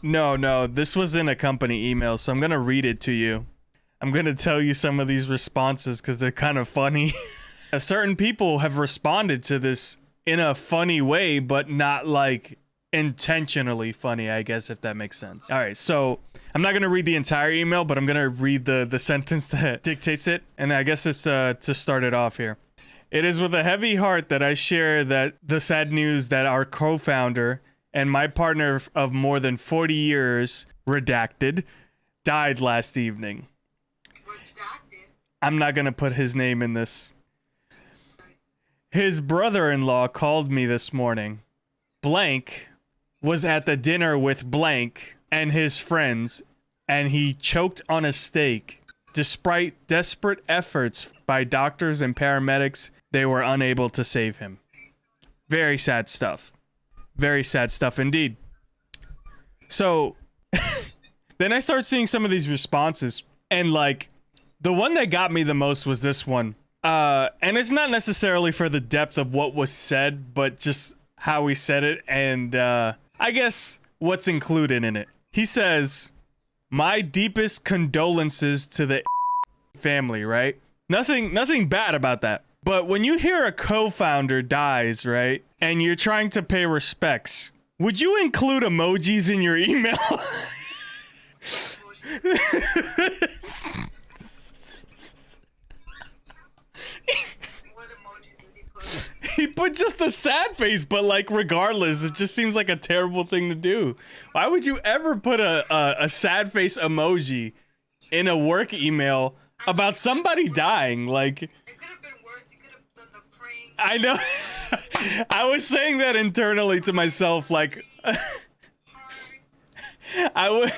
No, this was in a company email, so I'm gonna read it to you. I'm gonna tell you some of these responses because they're kind of funny. Certain people have responded to this in a funny way, but not like intentionally funny, I guess, if that makes sense. All right, so I'm not gonna read the entire email, but I'm gonna read the sentence that dictates it, and I guess it's to start it off here. It is with a heavy heart that I share that the sad news that our co-founder and my partner of more than 40 years, redacted, died last evening. Redacted? I'm not gonna put his name in this. His brother-in-law called me this morning. Blank was at the dinner with blank and his friends, and he choked on a steak. Despite desperate efforts by doctors and paramedics, they were unable to save him. Very sad stuff. Very sad stuff indeed. So, then I start seeing some of these responses, and like, the one that got me the most was this one. And it's not necessarily for the depth of what was said, but just how he said it, and I guess what's included in it. He says, "My deepest condolences to the family," right? Nothing bad about that. But when you hear a co-founder dies, right, and you're trying to pay respects, would you include emojis in your email? What emojis did he put? He put just a sad face, but like regardless, it just seems like a terrible thing to do. Why would you ever put a sad face emoji in a work email about somebody dying? Like, It could have been worse. You could have done the praying. I know. I was saying that internally to myself, like, Hearts.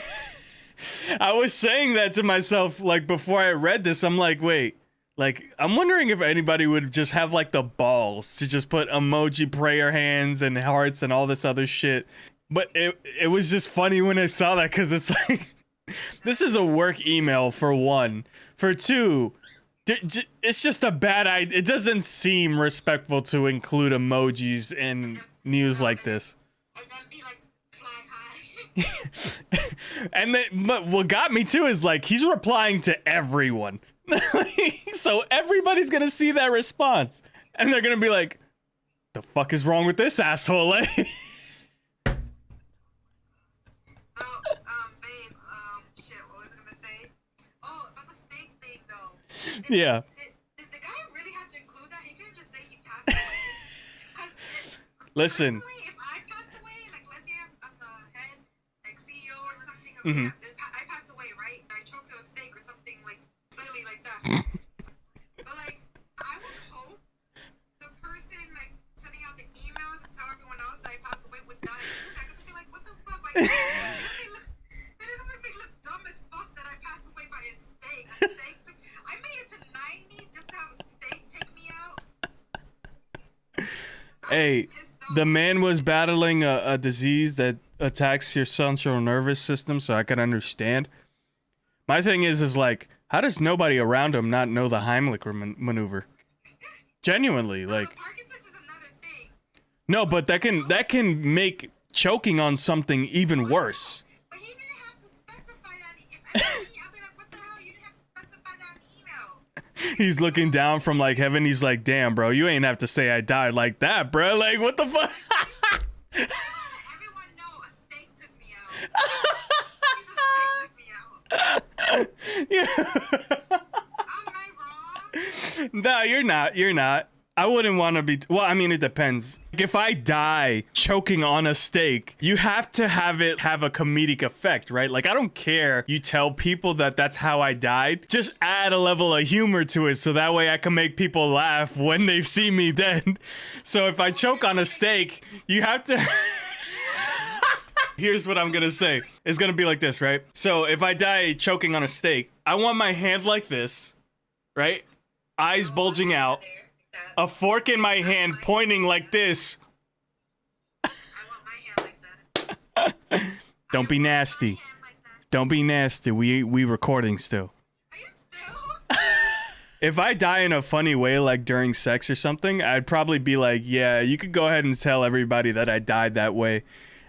I was saying that to myself, like, before I read this. I'm like, wait, like, I'm wondering if anybody would just have like the balls to just put emoji prayer hands and hearts and all this other shit. But it was just funny when I saw that, because it's like, this is a work email for one. For two, it's just a bad idea. It doesn't seem respectful to include emojis in news like this. And then be like, fly high. And then, but what got me too is like, he's replying to everyone. So everybody's gonna see that response, and they're gonna be like, the fuck is wrong with this asshole? Oh, babe, shit, what was I gonna say? Oh, about the steak thing, though. Yeah. Did the guy really have to include that? He couldn't just say he passed away. 'Cause Listen. personally, if I passed away, like, let's say I'm the head, like, CEO or something, Mhm. I passed away, right? I choked on a steak or something, like, literally like that. But, like, I would hope the person, like, sending out the emails to tell everyone else that I passed away would not include that, because I'd be like, what the fuck? Like, it doesn't make me look dumb as fuck that I passed away by a steak. A steak took, I made it to 90 just to have a steak take me out. Hey, the man was battling a disease that attacks your central nervous system, so I can understand. My thing is like, how does nobody around him not know the Heimlich maneuver? Genuinely, like, Parkinson's is another thing. no, but that can make choking on something even worse. But he didn't have to specify that. If I see, I'll be like, what the hell? You didn't have to specify that in the email. He's looking down from like heaven. He's like, damn, bro, you ain't have to say I died like that, bro. Like, what the fuck? Everyone know a steak took me out. A steak took me out. Yeah. Am I wrong? No, you're not. You're not. I wouldn't want to be. Well, I mean, it depends. If I die choking on a steak, you have to have it have a comedic effect, right? Like, I don't care. You tell people that that's how I died. Just add a level of humor to it so that way I can make people laugh when they see me dead. So if I choke on a steak, you have to. Here's what I'm gonna say. It's gonna be like this, right? So if I die choking on a steak, I want my hand like this, right? Eyes bulging out. A fork in my hand pointing like this. I want my hand like that. Don't be nasty. Don't be nasty. We recording still. Are you still? If I die in a funny way, like during sex or something, I'd probably be like, yeah, you could go ahead and tell everybody that I died that way.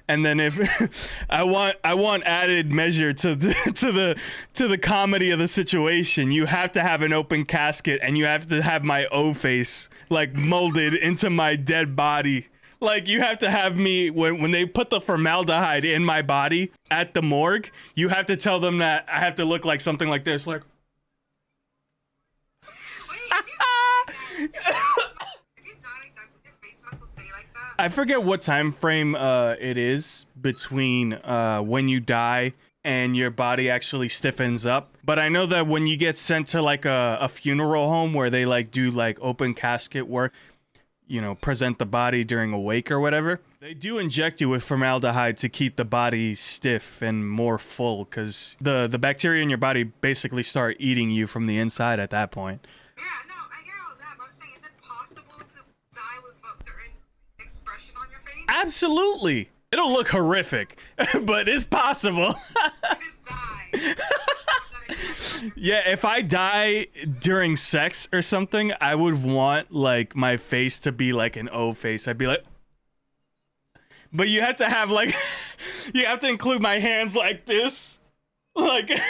And then if I want added measure to the comedy of the situation, you have to have an open casket and you have to have my O face like molded into my dead body. Like you have to have me when they put the formaldehyde in my body at the morgue, you have to tell them that I have to look like something like this, like I forget what time frame it is between when you die and your body actually stiffens up. But I know that when you get sent to like a funeral home where they like do like open casket work, you know, present the body during a wake or whatever, they do inject you with formaldehyde to keep the body stiff and more full, because the bacteria in your body basically start eating you from the inside at that point. Yeah, no, I get all that, but I'm saying, is it possible to die with a certain expression on your face? Absolutely. It'll look horrific, but it's possible. You could die. Yeah, if I die during sex or something, I would want like my face to be like an O face. I'd be like, but you have to have like, you have to include my hands like this, like, Jesus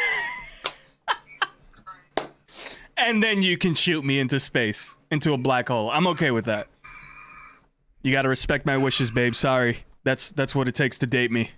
Christ. and then you can shoot me into space, into a black hole. I'm okay with that. You gotta respect my wishes, babe. Sorry. That's what it takes to date me.